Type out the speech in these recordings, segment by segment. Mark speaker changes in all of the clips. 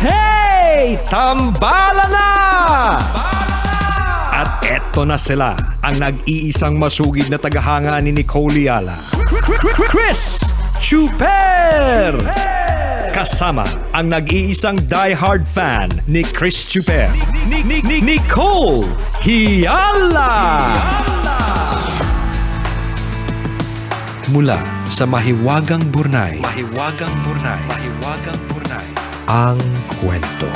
Speaker 1: Hey! Tambala na! At eto na sila, ang nag-iisang masugid na tagahanga ni Nicole Yala. Chris Chuper! Kasama ang nag-iisang die-hard fan ni Chris Chuper, Nicole Yala! Mula sa Mahiwagang Burnay, ang kwento.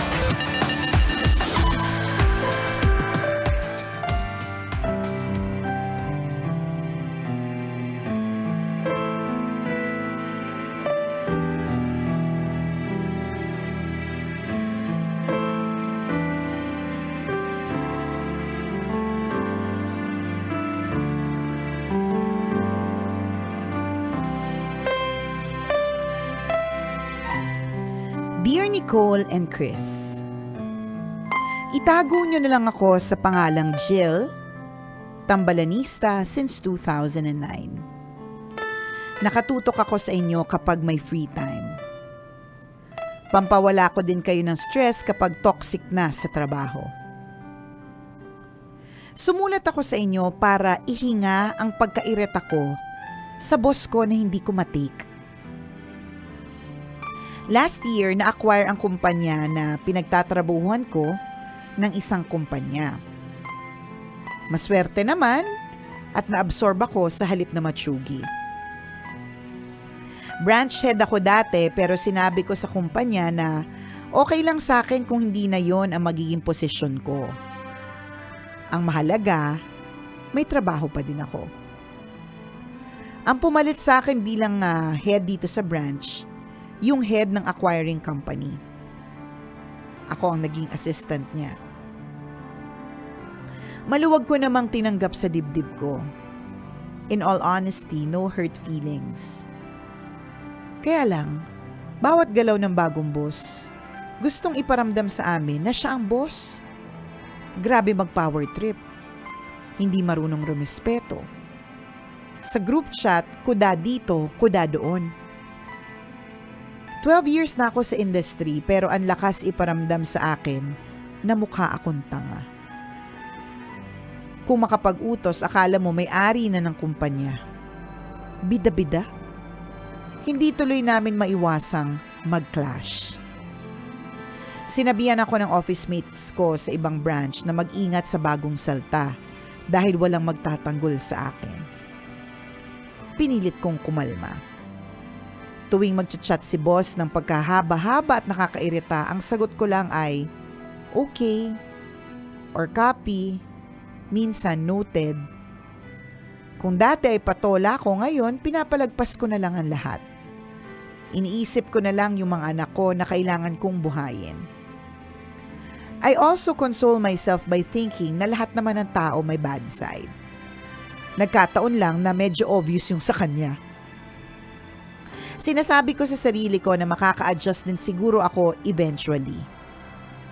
Speaker 2: Dear Nicole and Chris, itago nyo na lang ako sa pangalang Jill, tambalanista since 2009. Nakatutok ako sa inyo kapag may free time. Pampawala ko din kayo ng stress kapag toxic na sa trabaho. Sumulat ako sa inyo para ihinga ang pagkairita ko sa boss ko na hindi ko matake. Last year, na-acquire ang kumpanya na pinagtatrabuhan ko ng isang kumpanya. Maswerte naman at na-absorb ako sa halip na matsugi. Branch head ako dati pero sinabi ko sa kumpanya na okay lang sa akin kung hindi na yon ang magiging posisyon ko. Ang mahalaga, may trabaho pa din ako. Ang pumalit sa akin bilang head dito sa branch, yung head ng acquiring company. Ako ang naging assistant niya. Maluwag ko namang tinanggap sa dibdib ko. In all honesty, no hurt feelings. Kaya lang, bawat galaw ng bagong boss, gustong iparamdam sa amin na siya ang boss. Grabe mag-power trip. Hindi marunong rumispeto. Sa group chat, kuda dito, kuda doon. 12 years na ako sa industry pero ang lakas iparamdam sa akin na mukha akong tanga. Kung makapag-utos, akala mo may-ari na ng kumpanya. Bida-bida. Hindi tuloy namin maiwasang mag-clash. Sinabihan ako ng office mates ko sa ibang branch na mag-ingat sa bagong salta dahil walang magtatanggol sa akin. Pinilit kong kumalma. Tuwing mag-chat si boss ng pagkahaba-haba at nakakairita, ang sagot ko lang ay, okay, or copy, minsan noted. Kung dati ay patola ko, ngayon pinapalagpas ko na lang ang lahat. Iniisip ko na lang yung mga anak ko na kailangan kong buhayin. I also console myself by thinking na lahat naman ng tao may bad side. Nagkataon lang na medyo obvious yung sa kanya. Sinasabi ko sa sarili ko na makaka-adjust din siguro ako eventually.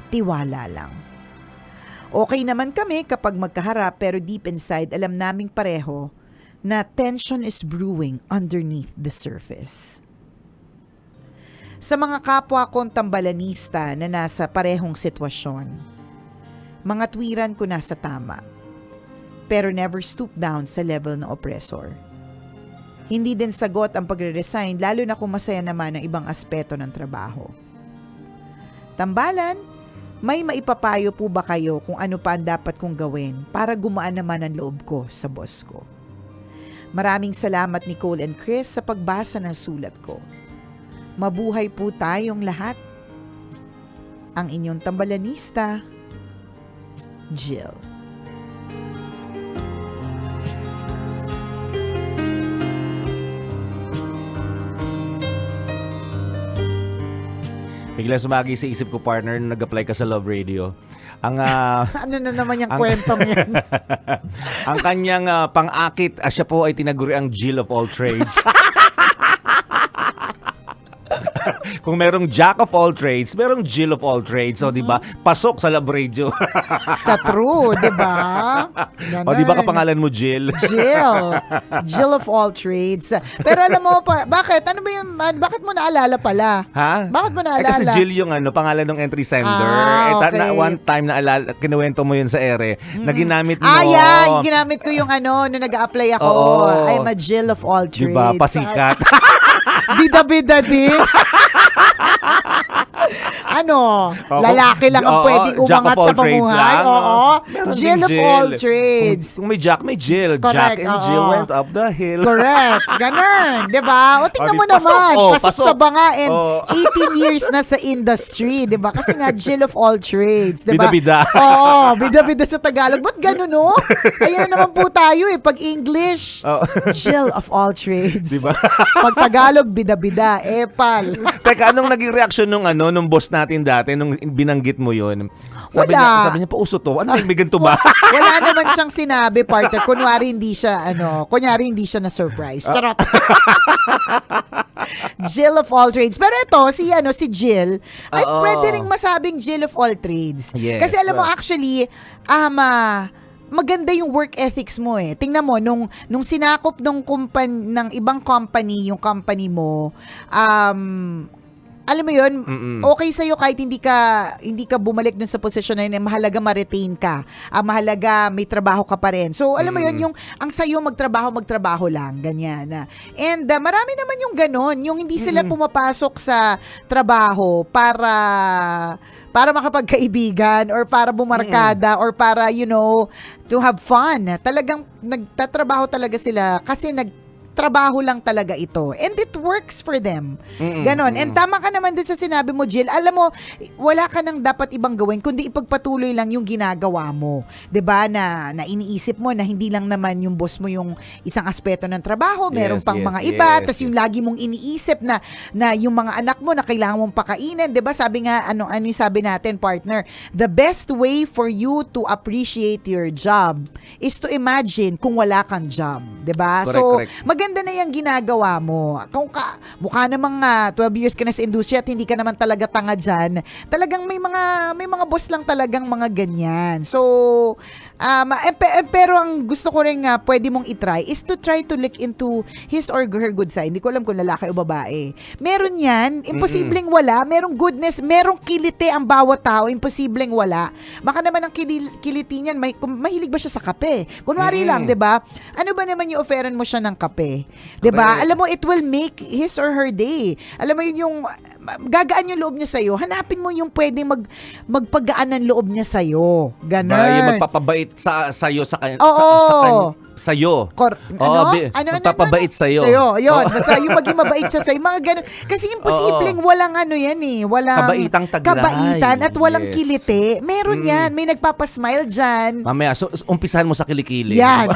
Speaker 2: Tiwala lang. Okay naman kami kapag magkaharap pero deep inside alam naming pareho na tension is brewing underneath the surface. Sa mga kapwa kong tambalanista na nasa parehong sitwasyon, mga tuwiran ko nasa tama, pero never stoop down sa level ng oppressor. Hindi din sagot ang pagre-resign lalo na kung masaya naman ang ibang aspeto ng trabaho. Tambalan, may maipapayo po ba kayo kung ano pa ang dapat kong gawin para gumaan naman ang loob ko sa boss ko? Maraming salamat Nicole and Chris sa pagbasa ng sulat ko. Mabuhay po tayong lahat. Ang inyong tambalanista, Jill.
Speaker 3: Biglang sumagi sa isip ko, partner, nung nag-apply ka sa Love Radio. Ang
Speaker 2: ano na naman yung kwentong yan?
Speaker 3: ang kanyang pang-akit, siya po ay tinaguri ang Jill of all trades. Kung merong jack of all trades, merong Jill of all trades. So, di ba? Pasok sa Love Radio.
Speaker 2: Sa true, di ba?
Speaker 3: O, di ba kapangalan mo, Jill?
Speaker 2: Jill of all trades. Pero alam mo, bakit? Ano ba yun? Bakit mo naalala pala?
Speaker 3: Ha?
Speaker 2: Bakit mo naalala?
Speaker 3: Kasi Jill yung pangalan ng entry sender.
Speaker 2: Okay.
Speaker 3: One time kinuwento mo yun sa ere, na ginamit mo.
Speaker 2: Yan. Ginamit ko yung nung nag-a-apply ako.
Speaker 3: Oo.
Speaker 2: I'm a Jill of all trades.
Speaker 3: Diba? Pasikat.
Speaker 2: Bida-bida din. Lalaki lang ang pwedeng
Speaker 3: Jack of
Speaker 2: umangat
Speaker 3: all
Speaker 2: sa
Speaker 3: trades
Speaker 2: pamuhay.
Speaker 3: lang.
Speaker 2: Oo.
Speaker 3: Meron
Speaker 2: Jill
Speaker 3: ding
Speaker 2: of all trades.
Speaker 3: Kung may Jack, may Jill.
Speaker 2: Correct,
Speaker 3: Jack and Jill
Speaker 2: oo.
Speaker 3: went up the hill.
Speaker 2: Correct. Ganun. Diba? O tingnan mo
Speaker 3: Pasok,
Speaker 2: naman.
Speaker 3: oh,
Speaker 2: Pasok
Speaker 3: pasok.
Speaker 2: sa banga and
Speaker 3: Oh.
Speaker 2: 18 years na sa industry. Diba? Kasi nga, Jill of all trades. Diba?
Speaker 3: Bida-bida.
Speaker 2: Oo. Bida-bida sa Tagalog. Ba't ganun, no? Ayan naman po tayo eh. Pag English,
Speaker 3: Oh.
Speaker 2: Jill of all trades.
Speaker 3: Diba?
Speaker 2: Pag Tagalog, bida-bida. Epal.
Speaker 3: Teka, anong naging reaction nung boss natin dati, nung binanggit mo yun?
Speaker 2: Wala.
Speaker 3: Sabi niya, pauso to. Ano, may ganito ba?
Speaker 2: Wala naman siyang sinabi, partner. Kunyari hindi siya na-surprise. Charot. Jill of all trades. Pero ito, si Jill, ay
Speaker 3: Oo.
Speaker 2: pwede ring masabing Jill of all trades.
Speaker 3: Yes.
Speaker 2: Kasi alam mo, actually, maganda yung work ethics mo eh. Tingnan mo, nung sinakop ng ibang company, yung company mo, alam mo yun, okay sa'yo kahit hindi ka bumalik dun sa posisyon na yun, mahalaga ma-retain ka. Mahalaga may trabaho ka pa rin. So, alam mo yun, ang sa'yo magtrabaho lang, ganyan. And marami naman yung ganon, yung hindi sila pumapasok sa trabaho para makapagkaibigan or para bumarkada or para, to have fun. Talagang nagtatrabaho talaga sila kasi trabaho lang talaga ito. And it works for them. Ganon. And tama ka naman dun sa sinabi mo, Jill. Alam mo, wala ka nang dapat ibang gawin kundi ipagpatuloy lang yung ginagawa mo. 'Di ba? Na iniisip mo na hindi lang naman yung boss mo yung isang aspeto ng trabaho, meron pang mga iba, tas yung lagi mong iniisip na yung mga anak mo na kailangan mong pakainin, 'di ba? Sabi nga ano yung sabi natin, partner, the best way for you to appreciate your job is to imagine kung wala kang job, 'di ba? So,
Speaker 3: Correct.
Speaker 2: maganda na yung ginagawa mo. Kung mukha namang 12 years ka na sa industriya at hindi ka naman talaga tanga dyan, talagang may mga boss lang talagang mga ganyan. So, pero ang gusto ko rin nga pwede mong itry is to try to look into his or her good side. Hindi ko alam kung lalaki o babae. Meron yan. Imposibleng wala. Merong goodness. Merong kilite ang bawat tao. Imposibleng wala. Baka naman ang kiliti niyan, mahilig ba siya sa kape? Kunwari lang, 'di ba? Ano ba naman yung offeran mo siya ng kape? 'Di ba? Alam mo, it will make his or her day. Alam mo yun, yung gagaan yung loob niya sa'yo. Hanapin mo yung pwedeng magpagaan ng loob niya sa'yo. Ganon.
Speaker 3: Yung magpapabait sa'yo sa kanya.
Speaker 2: Oo.
Speaker 3: Sa'yo.
Speaker 2: Magpapabait
Speaker 3: sa'yo.
Speaker 2: Yun. Basta yung maging mabait siya sa'yo. Mga ganun. Kasi imposibleng walang yan eh. Walang
Speaker 3: Kabaitang taglay.
Speaker 2: kabaitan at walang
Speaker 3: Yes.
Speaker 2: kilite. Meron yan. May nagpapasmile dyan.
Speaker 3: Mamaya, so umpisahan mo sa kilikili.
Speaker 2: Yan.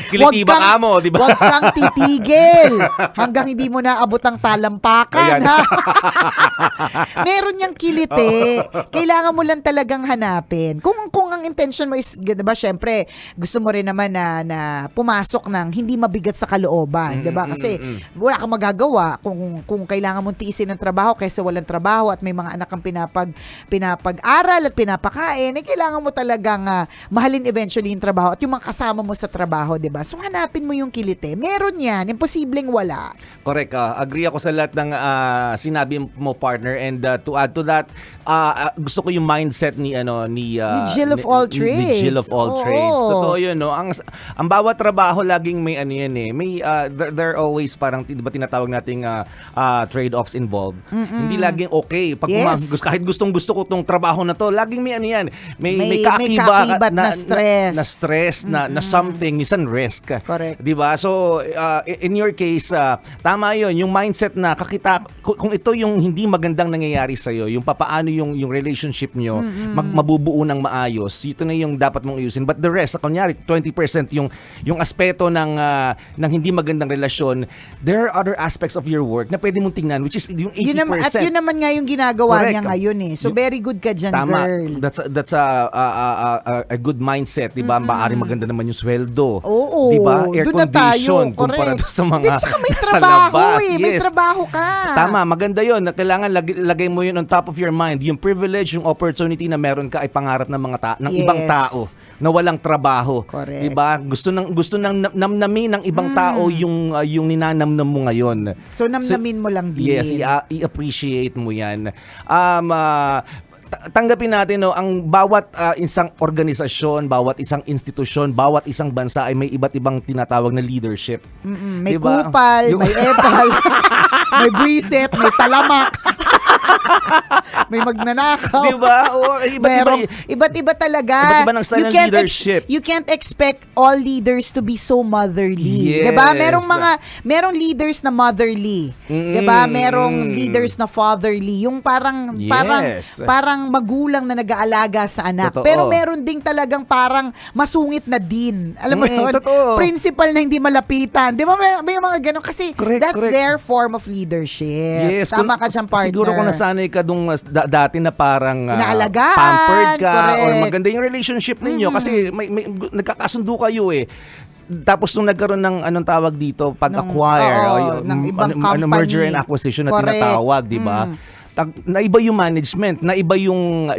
Speaker 3: Kiliti ba ka mo, di ba?
Speaker 2: Huwag kang titigil hanggang hindi mo naabot ang talampakan.
Speaker 3: Ayan.
Speaker 2: Ha? Meron niyang kilite. Kailangan mo lang talagang hanapin. Kung ang intention mo is, di ba, syempre, gusto mo rin naman na pumasok ng hindi mabigat sa kalooban. Di ba? Kasi wala kang magagawa kung kailangan mong tiisin ng trabaho kaysa walang trabaho at may mga anak kang pinapag-aral at pinapakain, kailangan mo talagang mahalin eventually yung trabaho at yung mga kasama mo sa trabaho, 'di ba? So hanapin mo yung kilite. Meron 'yan, imposibleng wala.
Speaker 3: Correct. Agree ako sa lahat ng sinabi mo, partner, and to add to that, gusto ko yung mindset ni
Speaker 2: Jill of all trades.
Speaker 3: Ni Jill of all
Speaker 2: Oo.
Speaker 3: trades. Totoo 'yun, no. Ang bawat trabaho laging may yan eh. May there are always parang 'di ba tinatawag nating trade-offs involved. Hindi laging okay pag
Speaker 2: Yes.
Speaker 3: kahit gustong-gusto ko tong trabaho na to, laging may yan. May
Speaker 2: kaakibat na stress.
Speaker 3: Na stress na something, minsan risk.
Speaker 2: Correct.
Speaker 3: 'Di ba? So in your case, tama 'yon, yung mindset na kung ito yung hindi magandang nangyayari sa iyo, yung papaano yung relationship nyo mabubuo ng maayos, ito na yung dapat mong ayusin. But the rest, kunyari 20% yung aspeto ng hindi magandang relasyon, there are other aspects of your work na pwede mong tingnan, which is yung 80%.
Speaker 2: Yun naman nga yung ginagawa
Speaker 3: Correct.
Speaker 2: niya ngayon eh. So very good ka dyan,
Speaker 3: Tama.
Speaker 2: girl.
Speaker 3: That's a good mindset, 'di ba? Maaring maganda maganda naman yung sweldo.
Speaker 2: Oo,
Speaker 3: 'Di ba? Air
Speaker 2: doon na tayo.
Speaker 3: condition kumpara
Speaker 2: Correct.
Speaker 3: doon sa mga
Speaker 2: Hindi, tsaka may
Speaker 3: sa
Speaker 2: trabaho
Speaker 3: labas.
Speaker 2: May
Speaker 3: Yes.
Speaker 2: trabaho ka.
Speaker 3: Tama, maganda 'yon. Kailangan lagay mo 'yun on top of your mind. Yung privilege, yung opportunity na meron ka ay pangarap ng mga ng
Speaker 2: Yes.
Speaker 3: ibang tao na walang trabaho.
Speaker 2: Correct.
Speaker 3: 'Di ba? Gusto ng namnamin ng ibang tao yung ninanamnam mo ngayon.
Speaker 2: So, namnamin mo lang din.
Speaker 3: Yes, i-appreciate mo 'yan. Tanggapin natin no, ang bawat isang organisasyon, bawat isang institusyon, bawat isang bansa ay may iba't ibang tinatawag na leadership.
Speaker 2: May
Speaker 3: Diba?
Speaker 2: kupal, may epal, may buwisit, may talamak, may magnanakaw.
Speaker 3: Di ba? O,
Speaker 2: Iba't iba talaga.
Speaker 3: Iba't iba ng style ng leadership.
Speaker 2: You can't expect all leaders to be so motherly.
Speaker 3: Yes.
Speaker 2: 'Di ba? Merong leaders na motherly. 'Di ba? Merong leaders na fatherly. Yung parang
Speaker 3: Yes.
Speaker 2: parang magulang na nag-aalaga sa anak.
Speaker 3: Totoo.
Speaker 2: Pero meron ding talagang parang masungit na din. Alam mo yun?
Speaker 3: Totoo.
Speaker 2: Principal na hindi malapitan. Di ba may mga ganun? Kasi
Speaker 3: Correct.
Speaker 2: their form of leadership.
Speaker 3: Yes,
Speaker 2: Tama ka dyan, partner.
Speaker 3: Siguro kung nasanay ka dung dati na parang
Speaker 2: Inaalagaan,
Speaker 3: pampered ka
Speaker 2: correct.
Speaker 3: or maganda yung relationship ninyo kasi may nagkakasundo kayo eh. Tapos nung nagkaroon ng anong tawag dito, pag-acquire,
Speaker 2: ng ibang company.
Speaker 3: merger and acquisition na
Speaker 2: Correct.
Speaker 3: tinatawag, di ba? Naiba yung management, naiba yung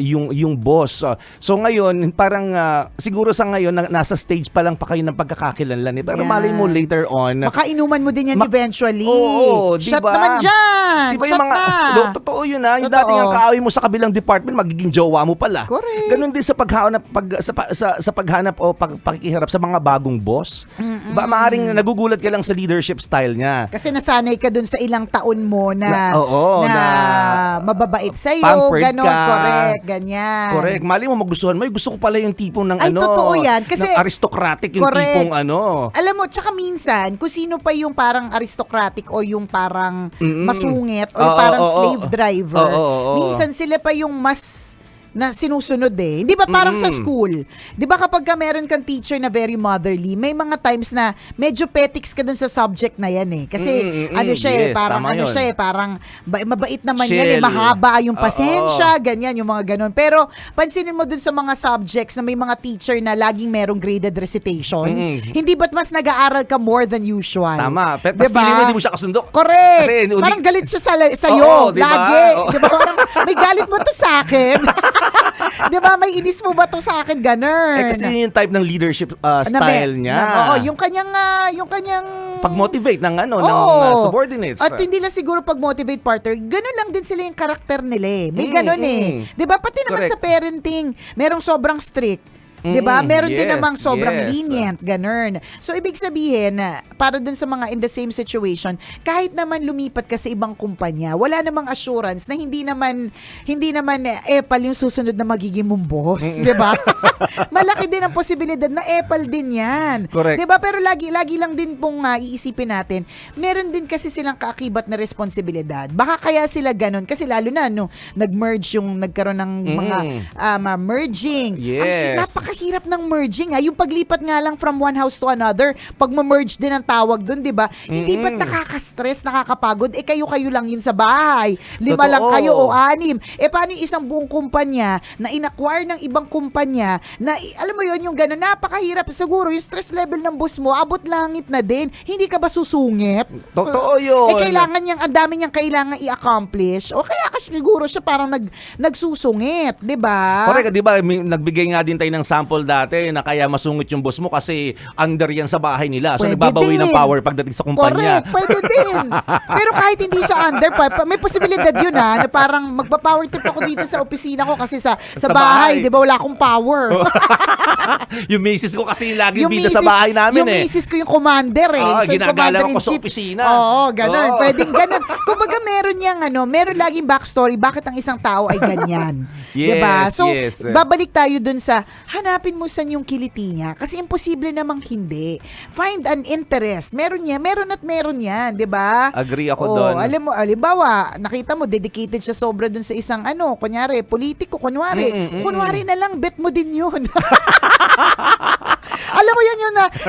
Speaker 3: boss. So ngayon, parang siguro sa ngayon nasa stage pa lang pa kayo ng pagkakakilanlan. Pero
Speaker 2: Yan.
Speaker 3: malay mo later on.
Speaker 2: Makainuman mo din yan eventually.
Speaker 3: Oo, di
Speaker 2: Shut
Speaker 3: ba?
Speaker 2: naman dyan.
Speaker 3: Di ba
Speaker 2: Shut
Speaker 3: yung mga,
Speaker 2: na.
Speaker 3: totoo yun ha. Yung
Speaker 2: Totoo.
Speaker 3: dating ang kaaway mo sa kabilang department, magiging jowa mo pala.
Speaker 2: Correct.
Speaker 3: Ganon din sa paghanap, sa paghanap o pakikihirap sa mga bagong boss. Ba, maaring nagugulat ka lang sa leadership style niya.
Speaker 2: Kasi nasanay ka dun sa ilang taon mo na mababait sa'yo,
Speaker 3: pampered
Speaker 2: ganon,
Speaker 3: ka.
Speaker 2: correct, ganyan.
Speaker 3: Correct. Mali mo magustuhan mo. Gusto ko pala yung tipong ng
Speaker 2: Ay, totoo yan. Kasi,
Speaker 3: ng aristocratic yung
Speaker 2: correct.
Speaker 3: tipong ano.
Speaker 2: Alam mo, tsaka minsan, kung sino pa yung parang aristocratic o yung parang masungit o yung parang slave driver, minsan sila pa yung mas na sinusunod eh. Hindi ba parang sa school? Di ba kapag ka meron kang teacher na very motherly, may mga times na medyo petics ka dun sa subject na yan eh. Kasi ano siya eh,
Speaker 3: yes,
Speaker 2: parang
Speaker 3: tama
Speaker 2: ano
Speaker 3: yun.
Speaker 2: siya eh, parang mabait naman yan eh,
Speaker 3: Chill.
Speaker 2: mahaba yung pasensya, ganyan, yung mga ganun. Pero pansinin mo dun sa mga subjects na may mga teacher na laging merong graded recitation, hindi ba't mas nag-aaral ka more than usual?
Speaker 3: Tama. Pero
Speaker 2: Diba?
Speaker 3: feeling mo hindi mo siya kasundo.
Speaker 2: Correct.
Speaker 3: Kasi,
Speaker 2: Parang galit siya sa'yo.
Speaker 3: Oo, diba?
Speaker 2: Lagi.
Speaker 3: Oo.
Speaker 2: Diba? Parang, may galit mo to sa akin. Diba? May inis mo ba to sa akin? Ganun.
Speaker 3: Kasi yun yung type ng leadership style niya.
Speaker 2: Oo, yung kanyang
Speaker 3: Pag-motivate ng ng subordinates.
Speaker 2: At hindi lang siguro pag-motivate partner, ganun lang din sila yung karakter nila eh. May ganun eh. 'Di ba? Pati naman
Speaker 3: Correct.
Speaker 2: sa parenting, merong sobrang strict. 'Di ba? Meron din
Speaker 3: Yes,
Speaker 2: namang sobrang
Speaker 3: yes.
Speaker 2: lenient, ganun. So ibig sabihin na para dun sa mga in the same situation, kahit naman lumipat ka sa ibang kumpanya, wala namang assurance na hindi naman epal yung susunod na magiging mong boss, 'di ba? Malaki din ang posibilidad na epal din 'yan.
Speaker 3: Correct.
Speaker 2: 'Di ba? Pero lagi lang din pong iisipin natin, meron din kasi silang kaakibat na responsibilidad. Baka kaya sila ganun kasi lalo na nag-merge yung nagkaroon ng mga merging.
Speaker 3: Yes.
Speaker 2: Napakahirap ng merging yung paglipat nga lang from one house to another, pag ma-merge din ang tawag doon, 'di ba? Hindi ba't nakaka-stress, nakakapagod? Kayo lang yun sa bahay. 5 lang
Speaker 3: Totoo.
Speaker 2: kayo o 6. Paano yung isang buong kumpanya na in-acquire ng ibang kumpanya na alam mo yun, yung gano'n, napakahirap. Siguro yung stress level ng boss mo abot langit na din. Hindi ka ba susungit?
Speaker 3: Totoo yun.
Speaker 2: Ang dami niyang kailangan i-accomplish. O kaya kasi siguro siya parang nagsusungit, 'di ba?
Speaker 3: Correct, di ba? Nagbigay nga din tayo ng sample dati na kaya masungit yung boss mo kasi under yan sa bahay nila. So
Speaker 2: Pwede
Speaker 3: nagbabawi ng
Speaker 2: din.
Speaker 3: power pagdating sa kumpanya.
Speaker 2: Correct, pwede din. Pero kahit hindi siya under, may posibilidad yun na parang magpa-power trip ako dito sa opisina ko kasi sa bahay,
Speaker 3: bahay.
Speaker 2: di ba wala akong power.
Speaker 3: Yung misis ko kasi laging bida sa bahay namin
Speaker 2: yung
Speaker 3: eh.
Speaker 2: misis ko yung commander eh. So, yung
Speaker 3: ginagalang
Speaker 2: commander
Speaker 3: ako sa
Speaker 2: in chief.
Speaker 3: opisina.
Speaker 2: Oo, ganun.
Speaker 3: Oo.
Speaker 2: Pwedeng ganun. Kumbaga meron laging backstory bakit ang isang tao ay ganyan.
Speaker 3: Yes,
Speaker 2: diba? So,
Speaker 3: yes.
Speaker 2: babalik tayo dun sa hanapin mo saan yung kiliti niya kasi imposible namang hindi. Find an interest. Meron yan, di ba?
Speaker 3: Agree ako
Speaker 2: Oo,
Speaker 3: doon.
Speaker 2: Alam mo, alimbawa, nakita mo, dedicated siya sobra dun sa isang kunyari, politiko, kunwari na lang, bet mo din yun. Alam mo, yan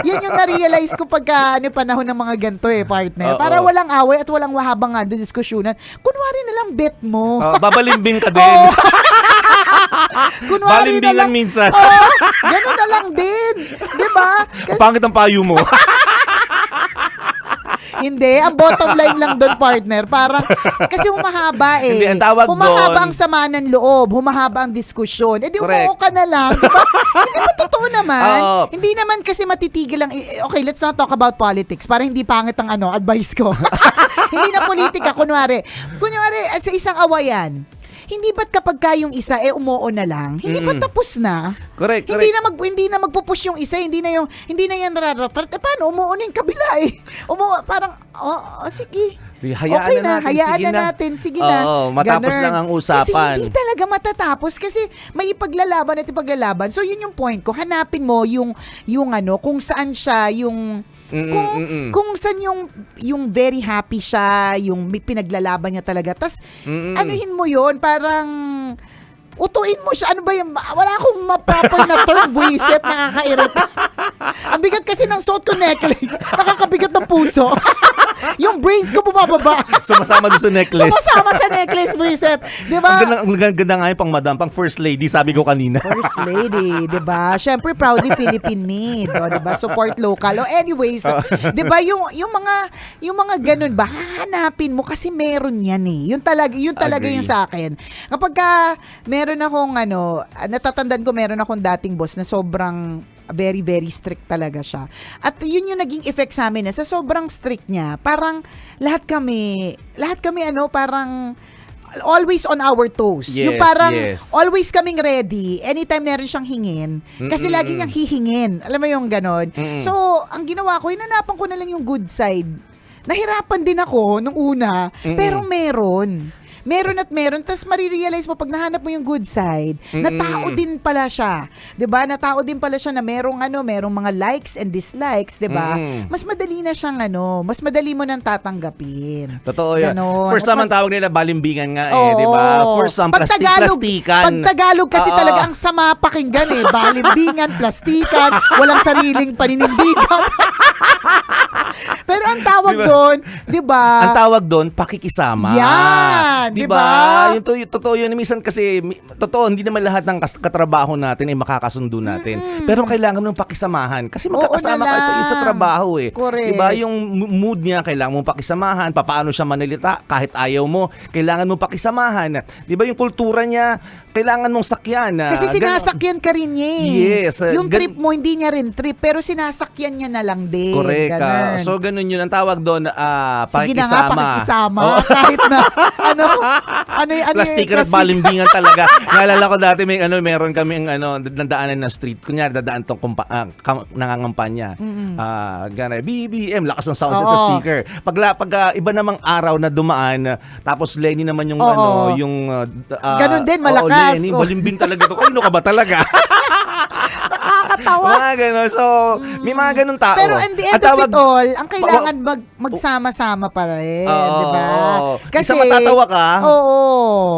Speaker 2: yung na-realize ko pagka panahon ng mga ganito partner.
Speaker 3: Oo.
Speaker 2: Para walang away at walang wahabang diskusyonan. Kunwari na lang, bet mo.
Speaker 3: Babalimbing ka din.
Speaker 2: Kunwari
Speaker 3: Balimbing lang minsan.
Speaker 2: Ganun na lang din. Di ba?
Speaker 3: Ang pangit ang payo mo.
Speaker 2: Hindi, ang bottom line lang doon, partner. Parang, kasi humahaba eh.
Speaker 3: Hindi, ang tawag
Speaker 2: humahaba
Speaker 3: doon-
Speaker 2: ang sama ng loob, humahaba ang diskusyon. Eh di
Speaker 3: Correct.
Speaker 2: umuo ka na lang. Diba? Hindi ba totoo naman?
Speaker 3: Oo.
Speaker 2: Hindi naman kasi matitigil lang. Okay, let's not talk about politics. Para hindi pangit ang advice ko. Hindi na politika, kunwari, sa isang awayan, hindi ba't kapag yung isa umuo na lang? Hindi ba tapos na?
Speaker 3: Correct,
Speaker 2: Hindi na magpupush yung isa, hindi na yan nararatrat. Paano umuo na yung kabila eh? Parang sige.
Speaker 3: Hayaan na natin,
Speaker 2: hayaan
Speaker 3: sige
Speaker 2: na natin, sige na.
Speaker 3: Oo, matapos
Speaker 2: Ganun.
Speaker 3: lang ang usapan.
Speaker 2: Kasi hindi talaga matatapos kasi may ipaglalaban. So yun yung point ko. Hanapin mo yung kung saan siya yung kung saan yung very happy siya, yung may pinaglalaban niya talaga. Tas anuhin mo yun, parang utuin mo siya. Ano ba yung, wala akong ma-proper na term, buwisit, nakakairita. Ang bigat kasi ng suot ko necklace, nakakabigat ng puso. Yung brains ko bumababa.
Speaker 3: Sumasama doon sa necklace.
Speaker 2: Sumasama sa necklace, buwisit. Di ba?
Speaker 3: Ang ganda nga yung pang madam, pang first lady, sabi ko kanina.
Speaker 2: First lady, 'di ba? Syempre proudly Philippine made, 'di ba? Support local. Anyways, 'di ba yung mga ganun ba? Hahanapin mo kasi meron 'yan eh. Yun talaga
Speaker 3: Agree.
Speaker 2: yung sa akin. Kapag meron akong natatandaan ko meron akong dating boss na sobrang very, very strict talaga siya. At yun yung naging effect sa amin. Sa sobrang strict niya, parang lahat kami parang always on our toes. Yung parang always kaming ready anytime meron siyang hingin. Kasi lagi niyang hihingin. Alam mo yung ganon? So, ang ginawa ko, hinanapan ko na lang yung good side. Nahirapan din ako nung una, pero meron. Tapos marirealize mo pag nahanap mo yung good side, na tao din pala siya. 'Di ba? Na tao din pala siya na merong mga likes and dislikes, 'di ba? Mas madali na siyang mas madali mo nang tatanggapin.
Speaker 3: Totoo yan.
Speaker 2: Ganon.
Speaker 3: For some, ang tawag nila balimbingan nga di ba? For some, plastikan.
Speaker 2: Pag Tagalog kasi talaga ang sama pakinggan eh. Balimbingan, plastikan, walang sariling paninindigan. Pero ang tawag doon, 'di ba?
Speaker 3: Ang tawag doon, pakikisama.
Speaker 2: Yan,
Speaker 3: Di
Speaker 2: 'di
Speaker 3: ba?
Speaker 2: ba?
Speaker 3: Yung totoo yun. Minsan kasi, totoo, hindi naman lahat ng katrabaho natin ay makakasundo natin. Pero kailangan mong pakisamahan. Kasi magkakasama ka sa trabaho eh.
Speaker 2: Correct.
Speaker 3: Di ba? Yung mood niya, kailangan mong pakisamahan. Paano siya manalita, kahit ayaw mo, kailangan mong pakisamahan. Di ba? Yung kultura niya, kailangan mong sakyan.
Speaker 2: Kasi sinasakyan ka rin niya eh.
Speaker 3: Yes.
Speaker 2: Yung trip mo, hindi niya rin trip, pero sinasakyan niya na lang din.
Speaker 3: Correct.
Speaker 2: Ganun.
Speaker 3: So, ganun yun. Ang tawag doon,
Speaker 2: Sige na nga, pakikisama.
Speaker 3: Oo.
Speaker 2: Kahit na,
Speaker 3: Plastikan at balimbingan talaga. Naalala ko dati meron kaming dadaanan na street. Kunyari dadaan tong nangangampanya. Gana BBM, lakas ng sound sa speaker. Pag iba namang araw na dumaan, tapos Lenny naman yung
Speaker 2: ganun din, malakas.
Speaker 3: Lenny, balimbing talaga to. Kanino ka ba talaga?
Speaker 2: Nakakatawa.
Speaker 3: Mga gano'n. So, may mga ganun tao.
Speaker 2: Pero in the end of it all, ang kailangan magsama-sama pa rin, di ba?
Speaker 3: Kasi matatawa ka.
Speaker 2: Oo.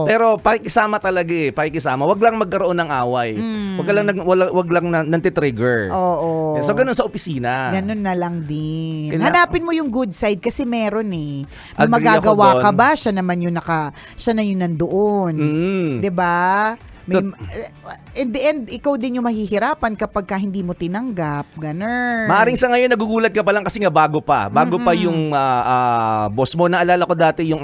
Speaker 3: Pero pakikisama talaga eh. Pakikisama. Wag lang magkaroon ng away. Wag lang nanti-trigger.
Speaker 2: Oo.
Speaker 3: So, ganun sa opisina.
Speaker 2: Ganun na lang din.
Speaker 3: Kailangan-
Speaker 2: Hanapin mo yung good side kasi meron eh. May
Speaker 3: Agree
Speaker 2: magagawa
Speaker 3: ako
Speaker 2: ka
Speaker 3: doon.
Speaker 2: ba? Siya na yung nandoon. 'Di ba? In the end, ikaw din yung mahihirapan kapag hindi mo tinanggap. Ganun.
Speaker 3: Maaring sa ngayon nagugulat ka pa lang kasi nga bago pa. Bago pa yung boss mo. Naalala ko dati yung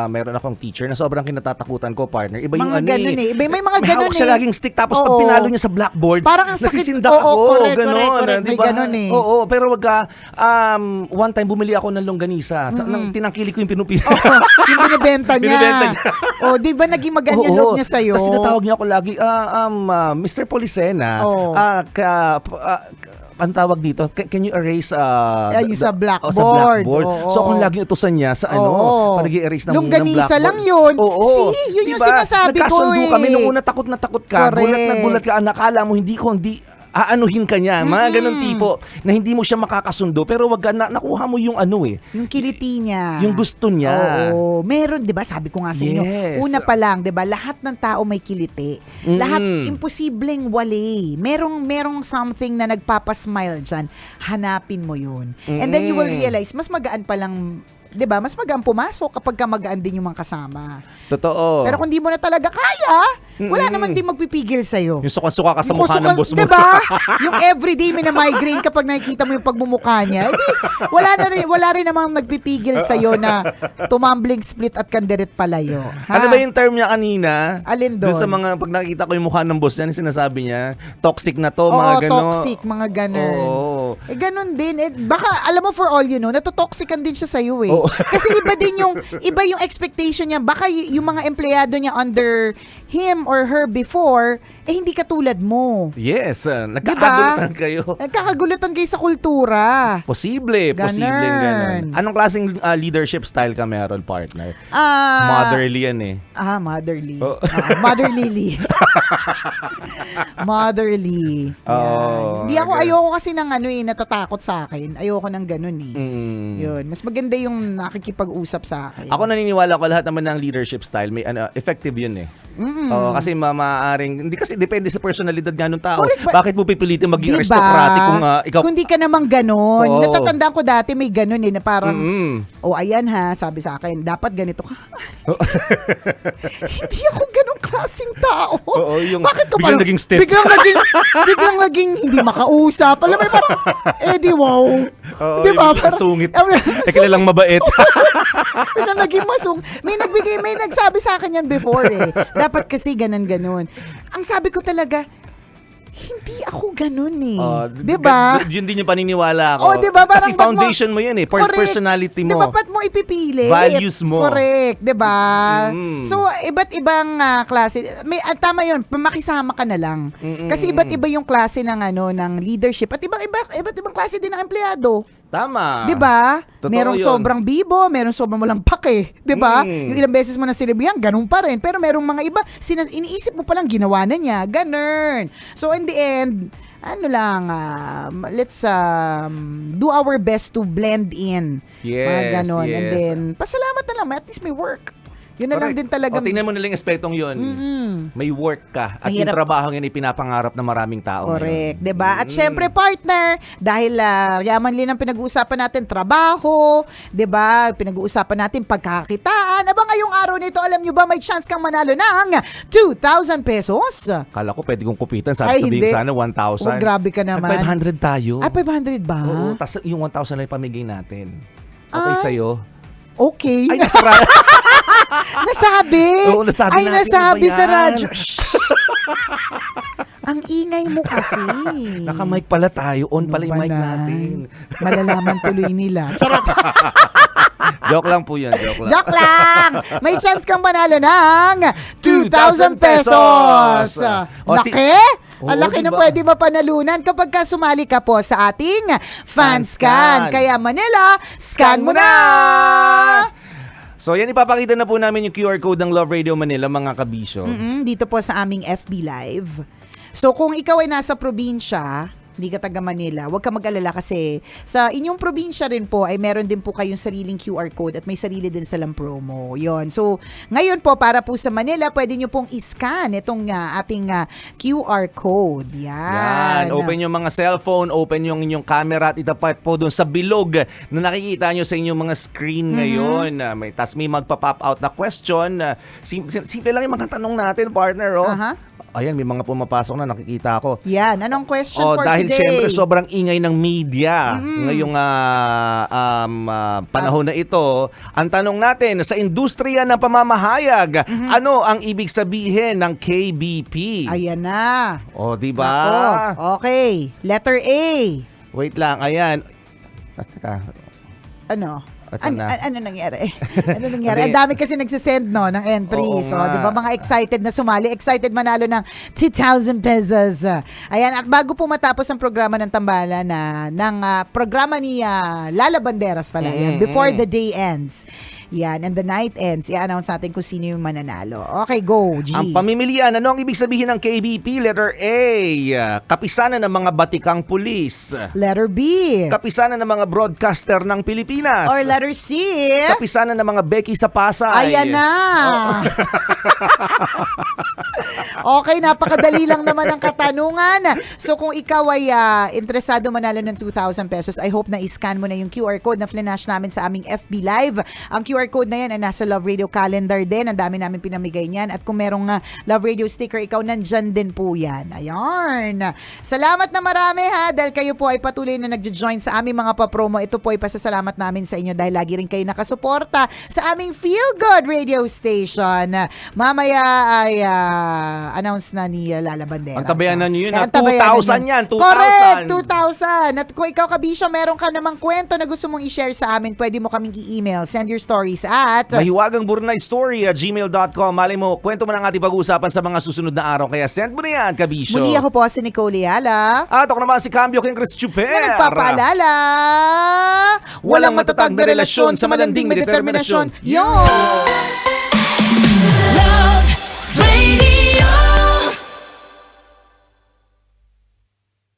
Speaker 3: meron akong teacher na sobrang kinatatakutan ko, partner. Iba yung
Speaker 2: mga ganun eh. May mga
Speaker 3: may
Speaker 2: ganun
Speaker 3: hawak siya
Speaker 2: eh.
Speaker 3: laging stick tapos pag
Speaker 2: Oo.
Speaker 3: pinalo niya sa blackboard,
Speaker 2: Parang ang sakit.
Speaker 3: nasisindak
Speaker 2: Oo,
Speaker 3: ako.
Speaker 2: correct.
Speaker 3: Di
Speaker 2: May
Speaker 3: ba?
Speaker 2: ganun eh.
Speaker 3: Oo, pero wag ka, one time bumili ako ng longganisa. Nang tinangkili ko yung pinupili.
Speaker 2: Yung binibenta niya.
Speaker 3: Binibenta niya.
Speaker 2: O, di ba naging maganda yung loob niya sa'yo?
Speaker 3: Tapos tinatawag niya ako lagi, Mr. Policena,
Speaker 2: Oo.
Speaker 3: ang tawag dito, can you erase
Speaker 2: yung sa blackboard.
Speaker 3: sa blackboard.
Speaker 2: Oo.
Speaker 3: So kung laging utusan niya sa
Speaker 2: Oo.
Speaker 3: pag-i-erase ng
Speaker 2: Longganisa
Speaker 3: blackboard.
Speaker 2: lang yun.
Speaker 3: Oo.
Speaker 2: See, yun yung sinasabi ko
Speaker 3: Nagkasundo
Speaker 2: eh.
Speaker 3: kami nung una, takot na takot ka.
Speaker 2: Correct.
Speaker 3: Gulat ka, nakala mo hindi aanuhin ka niya. Mga ganun tipo na hindi mo siya makakasundo pero wag ka nakuha mo yung
Speaker 2: yung kiliti niya.
Speaker 3: yung gusto niya.
Speaker 2: Oo. Meron, 'di ba? Sabi ko nga sa inyo,
Speaker 3: Yes.
Speaker 2: una pa lang, 'di ba? Lahat ng tao may kiliti. Lahat imposibleng wali. Merong something na nagpapasmile diyan. Hanapin mo 'yun. And then you will realize mas magaan pa lang, 'di ba? Mas magaan pumasok kapag ka magaan din yung mga kasama.
Speaker 3: Totoo.
Speaker 2: Pero kung di mo na talaga kaya, Wala naman din magpipigil sa'yo.
Speaker 3: Yung suka-suka ka sa
Speaker 2: Yung
Speaker 3: mukha ng boss mo.
Speaker 2: Diba? Yung everyday may na-migraine kapag nakikita mo yung pagmumukha niya. Hindi, wala rin namang nagpipigil sa'yo na tumambling split at kandirit palayo. Ha?
Speaker 3: Ano ba yung term niya kanina?
Speaker 2: Alin
Speaker 3: Doon
Speaker 2: doon?
Speaker 3: sa mga, pag nakikita ko yung mukha ng boss niya, ano sinasabi niya? Toxic na to,
Speaker 2: Oo,
Speaker 3: mga gano'n.
Speaker 2: toxic, mga ganun.
Speaker 3: Oo.
Speaker 2: Ganun din. Baka, alam mo, for all you know, natotoxican din siya sa'yo eh.
Speaker 3: Oo.
Speaker 2: Kasi iba yung expectation niya. Baka yung mga empleyado niya under him or her before, hindi katulad mo.
Speaker 3: Yes, nagkakagulutan kayo.
Speaker 2: Nagkakagulutan kayo sa kultura.
Speaker 3: Posibleng ganun. Anong klaseng leadership style ka meron, partner? Motherly yan eh.
Speaker 2: Motherly.
Speaker 3: Oh.
Speaker 2: Motherly. Motherly.
Speaker 3: Oh,
Speaker 2: Hindi ako,
Speaker 3: okay.
Speaker 2: ayoko kasi ng natatakot sa akin. Ayoko ng ganun eh. Yun. Mas maganda yung nakikipag-usap sa akin.
Speaker 3: Ako naniniwala ko lahat naman ng leadership style may effective yun eh. Kasi maaaring hindi kasi depende sa personalidad nga ng tao.
Speaker 2: Correct,
Speaker 3: Bakit mo pipilitin maging
Speaker 2: Diba?
Speaker 3: aristocratic kung ikaw
Speaker 2: Kung di ka namang ganon.
Speaker 3: Oo.
Speaker 2: Natatandaan ko dati may ganon na parang, ayan ha, sabi sa akin, dapat ganito ka. Hindi ako ganong klaseng tao.
Speaker 3: Oo, yung
Speaker 2: Bakit ka
Speaker 3: biglang
Speaker 2: parang,
Speaker 3: naging stiff.
Speaker 2: biglang naging hindi makausap. Alam mo, parang, wow.
Speaker 3: Oo,
Speaker 2: Diba?
Speaker 3: yung
Speaker 2: Parang,
Speaker 3: sungit. Kilalang mabait.
Speaker 2: Biglang naging masung. May nagsabi sa akin yan before eh. Dapat kasi ganon. Ang sabi ko talaga, hindi ako ganun eh. Diba?
Speaker 3: Yun din yung paniniwala ko.
Speaker 2: Diba? Parang
Speaker 3: Kasi foundation mo yan eh.
Speaker 2: Correct.
Speaker 3: Personality mo.
Speaker 2: Diba ba't mo ipipili?
Speaker 3: Values mo.
Speaker 2: Correct. Diba? So, iba't ibang klase. Tama yun, makisama ka na lang. Kasi iba't iba yung klase ng leadership. At iba't ibang klase din ng empleyado.
Speaker 3: Tama.
Speaker 2: Diba?
Speaker 3: Totoo
Speaker 2: Merong
Speaker 3: yun.
Speaker 2: sobrang bibo, merong sobrang walang pake. Diba? Yung ilang beses mo na sinabihan, ganun pa rin. Pero merong mga iba, iniisip mo palang ginawa na niya. Ganun. So in the end, let's do our best to blend in. Mga ganun.
Speaker 3: Yes.
Speaker 2: And then, pasalamat na lang, at least may work. Yun na lang din talaga.
Speaker 3: Tingnan mo na lang yung aspektong yun. May work ka. At
Speaker 2: Mahirap.
Speaker 3: yung trabaho yun ay pinapangarap ng maraming tao.
Speaker 2: Correct, 'di ba? At syempre partner, dahil yaman din ang pinag-uusapan natin trabaho, 'di ba? Pinag-uusapan natin pagkakitaan. Aba ngayong araw nito, alam nyo ba may chance kang manalo ng 2,000 pesos?
Speaker 3: Kala ko pwede kong kupitan.
Speaker 2: Ay,
Speaker 3: Sabihin
Speaker 2: hindi.
Speaker 3: sana 1,000.
Speaker 2: Oh, grabe ka naman.
Speaker 3: At 500 tayo.
Speaker 2: 500 ba?
Speaker 3: Oo, tas yung 1,000 na ipamigay natin. Okay
Speaker 2: Ay.
Speaker 3: sa'yo?
Speaker 2: Okay.
Speaker 3: Ay, nasara.
Speaker 2: Nasabi.
Speaker 3: Oo, nasabi
Speaker 2: Ay,
Speaker 3: natin.
Speaker 2: nasabi
Speaker 3: Ano ba
Speaker 2: sa
Speaker 3: yan?
Speaker 2: radyo. Ang ingay mo kasi.
Speaker 3: Naka-mic pala tayo. On pala yung mic
Speaker 2: Banan.
Speaker 3: natin.
Speaker 2: Malalaman tuloy nila. Charot.
Speaker 3: Joke lang po yun. Joke lang.
Speaker 2: Joke lang! May chance kang manalo ng 2,000 pesos!
Speaker 3: O,
Speaker 2: Laki?
Speaker 3: Oo,
Speaker 2: Ang laki na
Speaker 3: diba?
Speaker 2: pwede mapanalunan kapag ka sumali ka po sa ating FanScan.
Speaker 3: Fanscan.
Speaker 2: Kaya Manila, scan mo na!
Speaker 3: So yan, ipapakita na po namin yung QR code ng Love Radio Manila, mga kabisyo.
Speaker 2: Dito po sa aming FB Live. So kung ikaw ay nasa probinsya, hindi ka taga Manila, huwag ka mag-alala kasi sa inyong probinsya rin po ay meron din po kayong sariling QR code at may sarili din silang promo. Yon. So, ngayon po para po sa Manila, pwede nyo pong i-scan itong ating QR code. Yan.
Speaker 3: Open yung mga cellphone, open yung inyong camera at itapat po doon sa bilog na nakikita nyo sa inyong mga screen ngayon. Tas may magpa-pop out na question. Simple lang yung mga tanong natin, partner. Oh. Ayan, may mga pumapasok na nakikita ko.
Speaker 2: Yan. Anong question for
Speaker 3: dahil
Speaker 2: today?
Speaker 3: siyempre sobrang ingay ng media ngayong panahon na ito. Ang tanong natin, sa industriya ng pamamahayag, ano ang ibig sabihin ng KBP?
Speaker 2: Ayan na.
Speaker 3: O, di ba?
Speaker 2: Nako. Okay. Letter A.
Speaker 3: Wait lang, ayan. Teka.
Speaker 2: Ano?
Speaker 3: Ito na.
Speaker 2: Ano nangyari? Ano nangyari?
Speaker 3: Hindi.
Speaker 2: Ang dami kasi nagsisend no ng entries.
Speaker 3: Oo
Speaker 2: So,
Speaker 3: nga.
Speaker 2: 'di ba mga excited na sumali, excited manalo ng 2,000 pesos. Ayan, at bago po matapos ang programa ng Tambala ng programa ni Lala Banderas pala yan, before the day ends. Yan, and the night ends, i-announce natin kung sino yung mananalo. Okay, go, G.
Speaker 3: Ang pamimilian, ano ang ibig sabihin ng KBP? Letter A, kapisanan ng mga batikang pulis.
Speaker 2: Letter B.
Speaker 3: Kapisanan ng mga broadcaster ng Pilipinas.
Speaker 2: Or letter C.
Speaker 3: Kapisanan ng mga Becky sa Pasay.
Speaker 2: Ayan na. Okay, napakadali lang naman ang katanungan. So kung ikaw ay interesado manalo ng 2,000 pesos, I hope na iscan mo na yung QR code na flinash namin sa aming FB Live. Ang QR code na yan ay nasa Love Radio calendar din. Ang dami namin pinamigay niyan. At kung merong Love Radio sticker, ikaw nandyan din po yan. Ayan. Salamat na marami ha, dahil kayo po ay patuloy na nagjo-join sa aming mga papromo. Ito po ay pasasalamat namin sa inyo dahil lagi rin kayo nakasuporta sa aming Feel Good Radio Station. Mamaya ay announce na ni Lala Banderas.
Speaker 3: Antabayanan nyo yun.
Speaker 2: Eh,
Speaker 3: 2,000 yan. 2,000.
Speaker 2: Correct! 2,000. At kung ikaw, Kabisyo, meron ka namang kwento na gusto mong i-share sa amin, pwede mo kaming i-email. Send your stories at
Speaker 3: mahiwagangburnaystory@gmail.com. Malay mo, kwento mo ng ating pag-uusapan sa mga susunod na araw. Kaya send mo na yan, Kabisyo.
Speaker 2: muli ako po si Nicole Yala.
Speaker 3: At ako naman si Cambio King Chris Chuper.
Speaker 2: Na nagpapaalala, walang matatag na relasyon sa malanding may determinasyon. Yon!